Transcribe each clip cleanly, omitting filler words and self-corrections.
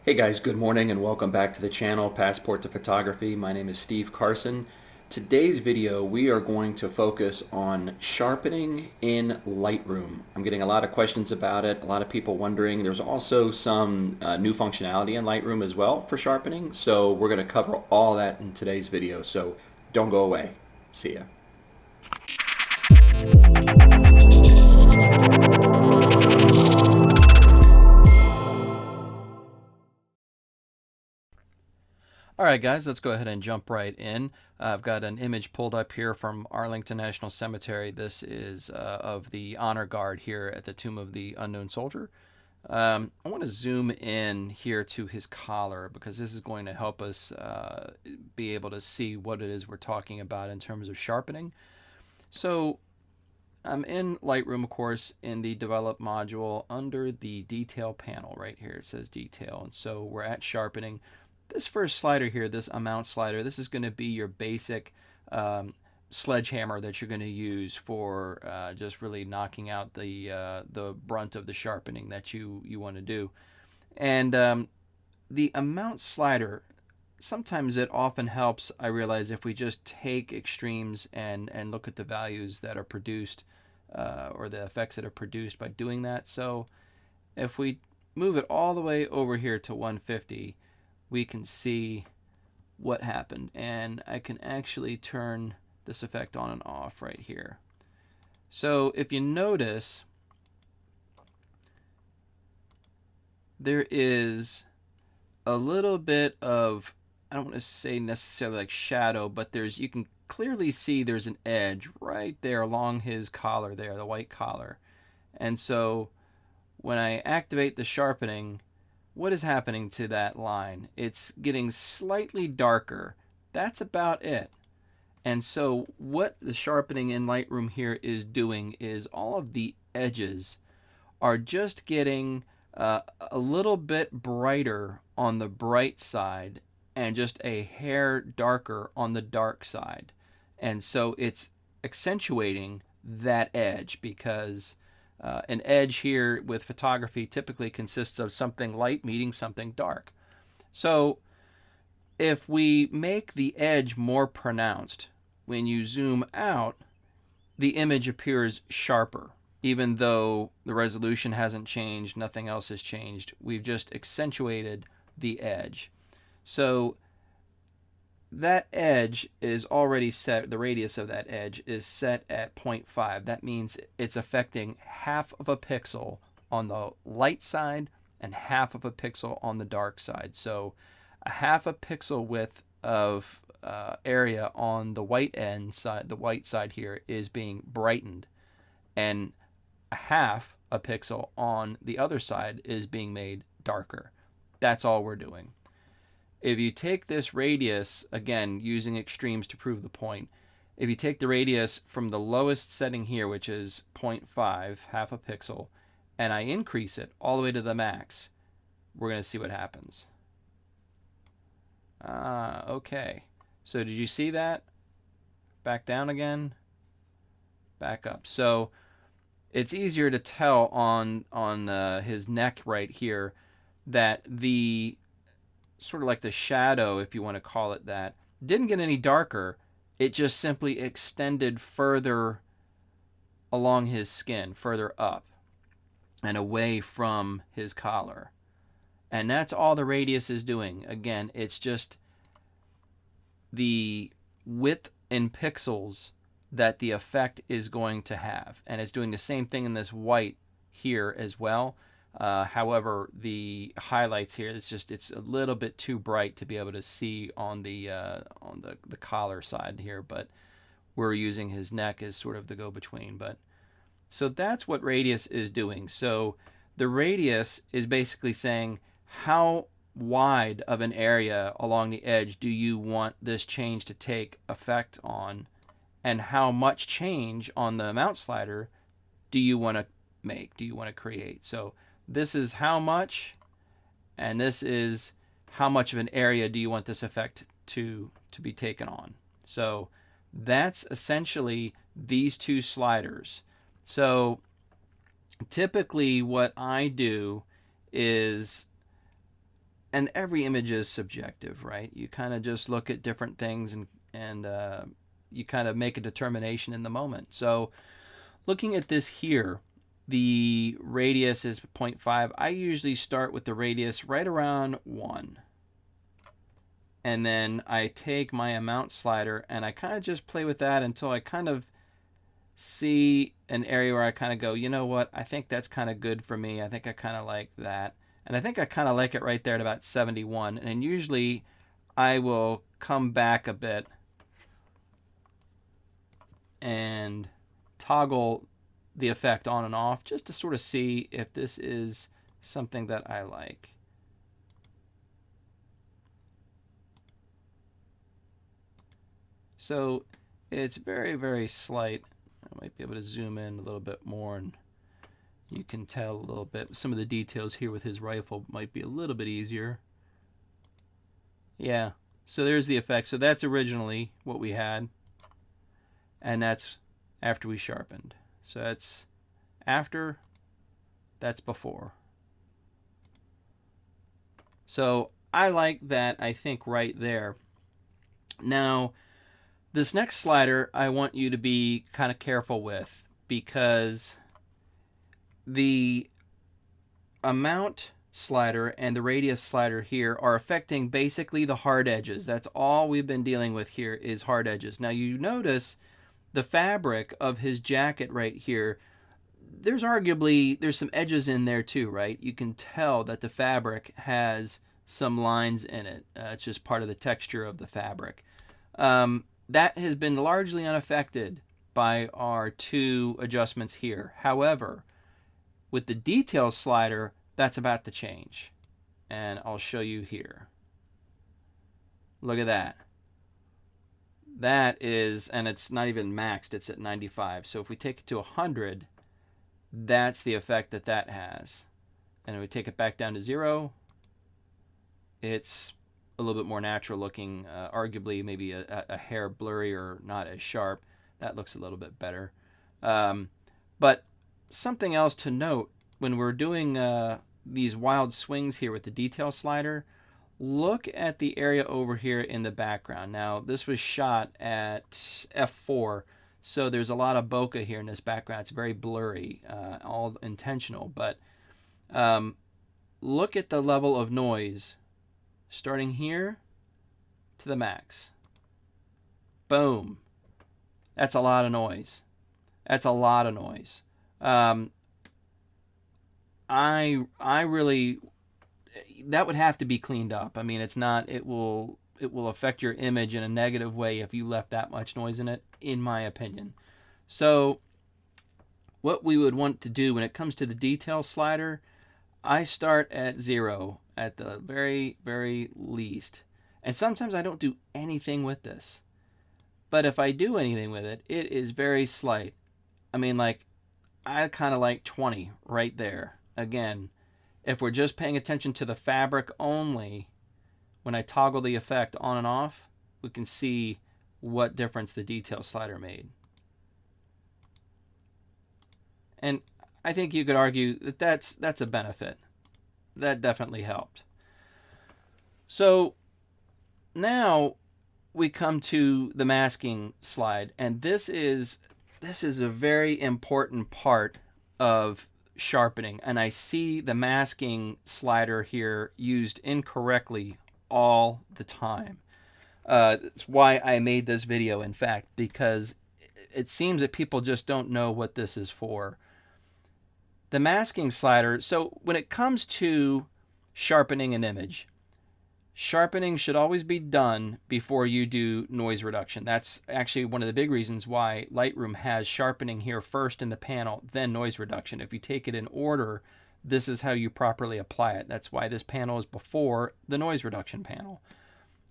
Hey guys, good morning and welcome back to the channel Passport to Photography. My name is Steve Carson. Today's video we are going to focus on sharpening in Lightroom. I'm getting a lot of questions about it, a lot of people wondering. There's also some new functionality in Lightroom as well for sharpening, so we're going to cover all that in today's video, so don't go away. See ya. All right, guys, let's go ahead and jump right in. I've got an image pulled up here from Arlington National Cemetery. This is of the honor guard here at the Tomb of the Unknown Soldier. I want to zoom in here to his collar because this is going to help us be able to see what it is we're talking about in terms of sharpening. So I'm in Lightroom, of course, in the Develop module under the Detail panel right here. It says Detail, and so we're at Sharpening. This first slider here, this amount slider, this is going to be your basic sledgehammer that you're going to use for just really knocking out the brunt of the sharpening that you want to do. And the amount slider, sometimes it often helps, I realize, if we just take extremes and look at the values that are produced or the effects that are produced by doing that. So if we move it all the way over here to 150, we can see what happened, and I can actually turn this effect on and off right here. So if you notice, there is a little bit of, I don't want to say necessarily like shadow, but you can clearly see there's an edge right there along his collar there, the white collar. And so when I activate the sharpening, what is happening to that line? It's getting slightly darker. That's about it. And so what the sharpening in Lightroom here is doing is all of the edges are just getting a little bit brighter on the bright side and just a hair darker on the dark side. And so it's accentuating that edge because an edge here with photography typically consists of something light meeting something dark. So if we make the edge more pronounced, when you zoom out, the image appears sharper. Even though the resolution hasn't changed, nothing else has changed. We've just accentuated the edge. So that edge is already set, the radius of that edge is set at 0.5. That means it's affecting half of a pixel on the light side and half of a pixel on the dark side. So a half a pixel width of area on the white end side, the white side here, is being brightened, and a half a pixel on the other side is being made darker. That's all we're doing. If you take this radius, again, using extremes to prove the point, if you take the radius from the lowest setting here, which is 0.5, half a pixel, and I increase it all the way to the max, we're going to see what happens. Okay. So did you see that? Back down again, back up. So it's easier to tell on his neck right here that the sort of like the shadow, if you want to call it that, didn't get any darker. It just simply extended further along his skin, further up and away from his collar. And that's all the radius is doing. Again, it's just the width in pixels that the effect is going to have. And it's doing the same thing in this white here as well. However, the highlights here, it's a little bit too bright to be able to see on the collar side here, but we're using his neck as sort of the go-between. But so that's what radius is doing. So the radius is basically saying how wide of an area along the edge do you want this change to take effect on, and how much change on the amount slider do you want to make, do you want to create. So this is how much, and this is how much of an area do you want this effect to be taken on. So that's essentially these two sliders. So typically what I do is, and every image is subjective, right? You kind of just look at different things and you kind of make a determination in the moment. So looking at this here, the radius is 0.5. I usually start with the radius right around 1. And then I take my amount slider and I kind of just play with that until I kind of see an area where I kind of go, you know what, I think that's kind of good for me. I think I kind of like that. And I think I kind of like it right there at about 71. And usually I will come back a bit and toggle the effect on and off just to sort of see if this is something that I like. So it's very, very slight. I might be able to zoom in a little bit more and you can tell a little bit. Some of the details here with his rifle might be a little bit easier. Yeah, so there's the effect. So that's originally what we had, and that's after we sharpened. So that's after, that's before. So I like that, I think, right there. Now, this next slider I want you to be kind of careful with, because the amount slider and the radius slider here are affecting basically the hard edges. That's all we've been dealing with here is hard edges. Now you notice the fabric of his jacket right here, there's some edges in there too, right? You can tell that the fabric has some lines in it. It's just part of the texture of the fabric. That has been largely unaffected by our two adjustments here. However, with the detail slider, that's about to change. And I'll show you here. Look at that. That is, and it's not even maxed, it's at 95. So if we take it to 100, that's the effect that that has. And if we take it back down to 0, it's a little bit more natural looking, arguably maybe a hair blurry or not as sharp. That looks a little bit better. But something else to note, when we're doing these wild swings here with the detail slider, look at the area over here in the background. Now, this was shot at f4, so there's a lot of bokeh here in this background. It's very blurry, all intentional, but look at the level of noise starting here to the max. Boom. That's a lot of noise. That's a lot of noise. I really, that would have to be cleaned up. I mean, it's not, it will affect your image in a negative way if you left that much noise in it, in my opinion. So what we would want to do when it comes to the detail slider, I start at 0 at the very, very least. And sometimes I don't do anything with this. But if I do anything with it, it is very slight. I mean, like, I kind of like 20 right there. Again, if we're just paying attention to the fabric only, when I toggle the effect on and off, we can see what difference the detail slider made. And I think you could argue that that's a benefit. That definitely helped. So now we come to the masking slide, and this is a very important part of sharpening, and I see the masking slider here used incorrectly all the time. That's why I made this video, in fact, because it seems that people just don't know what this is for. The masking slider, so when it comes to sharpening an image, sharpening should always be done before you do noise reduction. That's actually one of the big reasons why Lightroom has sharpening here first in the panel, then noise reduction. If you take it in order, this is how you properly apply it. That's why this panel is before the noise reduction panel.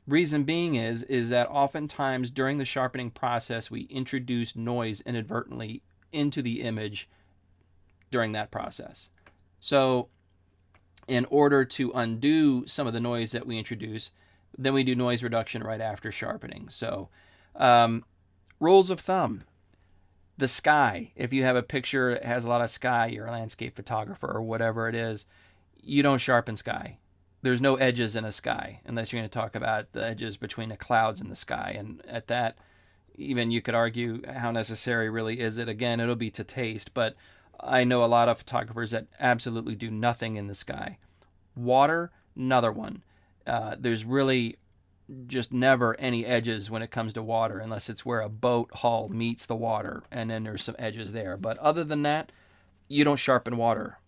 Reason being is that oftentimes during the sharpening process, we introduce noise inadvertently into the image during that process. So in order to undo some of the noise that we introduce, then we do noise reduction right after sharpening. So rules of thumb: the sky, if you have a picture that has a lot of sky, you're a landscape photographer or whatever it is, you don't sharpen sky. there's no edges in a sky unless you're going to talk about the edges between the clouds in the sky. And at that, even you could argue how necessary really is it. Again, it'll be to taste, but I know a lot of photographers that absolutely do nothing in the sky. Water, another one. There's really just never any edges when it comes to water unless it's where a boat hull meets the water, and then there's some edges there. But other than that, you don't sharpen water.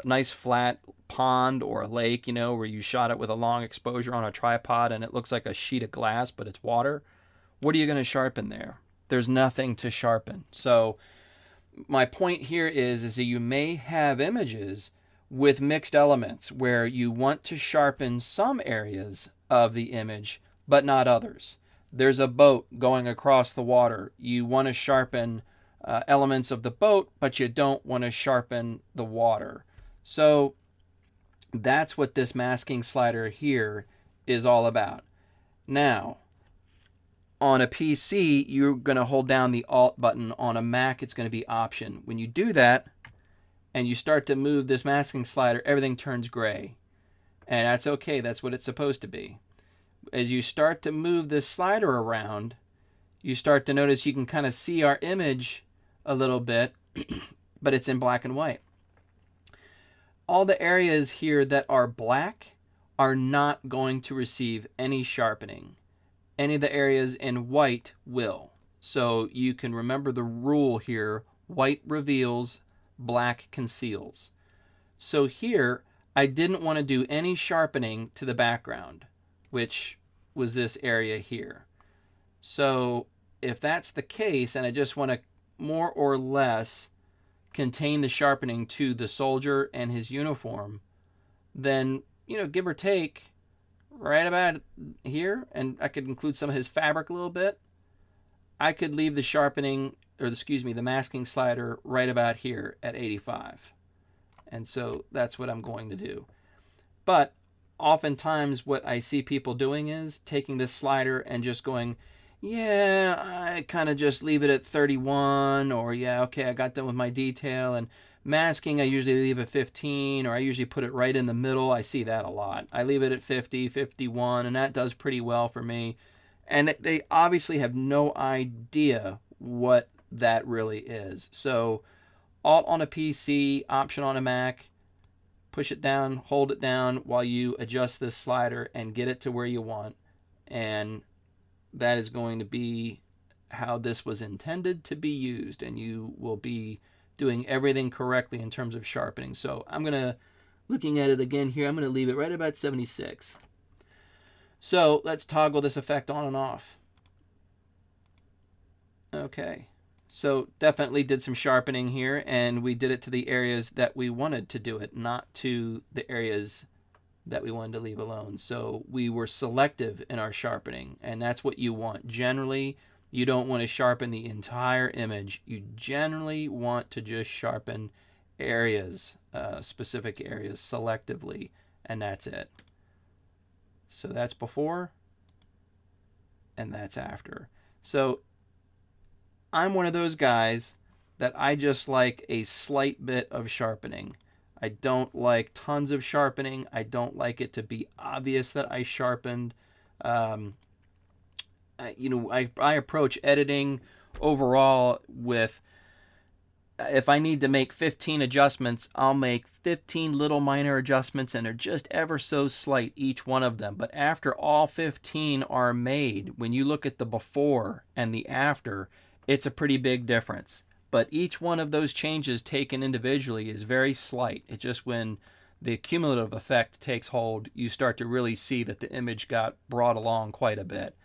Nice flat pond or a lake, where you shot it with a long exposure on a tripod and it looks like a sheet of glass, but it's water. What are you going to sharpen there? There's nothing to sharpen. So my point here is that you may have images with mixed elements where you want to sharpen some areas of the image, but not others. There's a boat going across the water. You want to sharpen elements of the boat, but you don't want to sharpen the water. So that's what this masking slider here is all about. Now, on a PC, you're going to hold down the Alt button. On a Mac, it's going to be Option. When you do that and you start to move this masking slider, everything turns gray. And that's okay. That's what it's supposed to be. As you start to move this slider around, you start to notice you can kind of see our image a little bit, but it's in black and white. All the areas here that are black are not going to receive any sharpening. Any of the areas in white will. So you can remember the rule here: white reveals, black conceals. So here, I didn't want to do any sharpening to the background, which was this area here. So if that's the case, and I just want to more or less contain the sharpening to the soldier and his uniform, then, give or take, right about here, and I could include some of his fabric a little bit, I could leave the sharpening, or the masking slider right about here at 85. And so that's what I'm going to do. But oftentimes what I see people doing is taking this slider and just going, yeah, I kind of just leave it at 31, or yeah, okay, I got done with my detail. And masking, I usually leave at 15, or I usually put it right in the middle. I see that a lot. I leave it at 50, 51, and that does pretty well for me. And they obviously have no idea what that really is. So Alt on a PC, Option on a Mac, push it down, hold it down while you adjust this slider and get it to where you want. And that is going to be how this was intended to be used, and you will be doing everything correctly in terms of sharpening. So I'm going to, looking at it again here, I'm going to leave it right about 76. So let's toggle this effect on and off. Okay, so definitely did some sharpening here, and we did it to the areas that we wanted to do it, not to the areas that we wanted to leave alone. So we were selective in our sharpening, and that's what you want. Generally, you don't want to sharpen the entire image. You generally want to just sharpen areas, specific areas selectively, and that's it. So that's before, and that's after. So I'm one of those guys that I just like a slight bit of sharpening. I don't like tons of sharpening. I don't like it to be obvious that I sharpened. I approach editing overall with, if I need to make 15 adjustments, I'll make 15 little minor adjustments, and they're just ever so slight, each one of them. But after all 15 are made, when you look at the before and the after, it's a pretty big difference. But each one of those changes taken individually is very slight. It's just when the cumulative effect takes hold, you start to really see that the image got brought along quite a bit.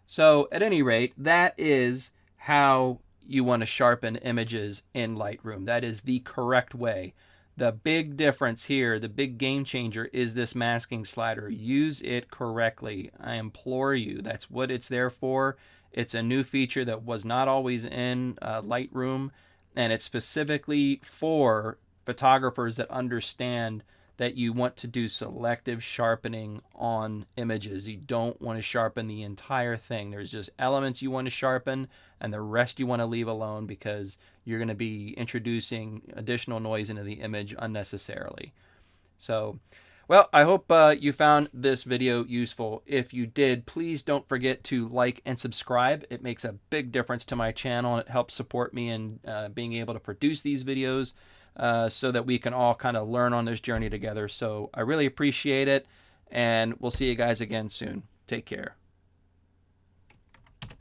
So at any rate, that is how you want to sharpen images in Lightroom. That is the correct way. The big difference here, the big game changer, is this masking slider. Use it correctly. I implore you. That's what it's there for. It's a new feature that was not always in Lightroom, and it's specifically for photographers that understand that you want to do selective sharpening on images. You don't want to sharpen the entire thing. There's just elements you want to sharpen, and the rest you want to leave alone because you're going to be introducing additional noise into the image unnecessarily. So Well, I hope you found this video useful. If you did, please don't forget to like and subscribe. It makes a big difference to my channel, and it helps support me in being able to produce these videos so that we can all kind of learn on this journey together. So I really appreciate it, and we'll see you guys again soon. Take care.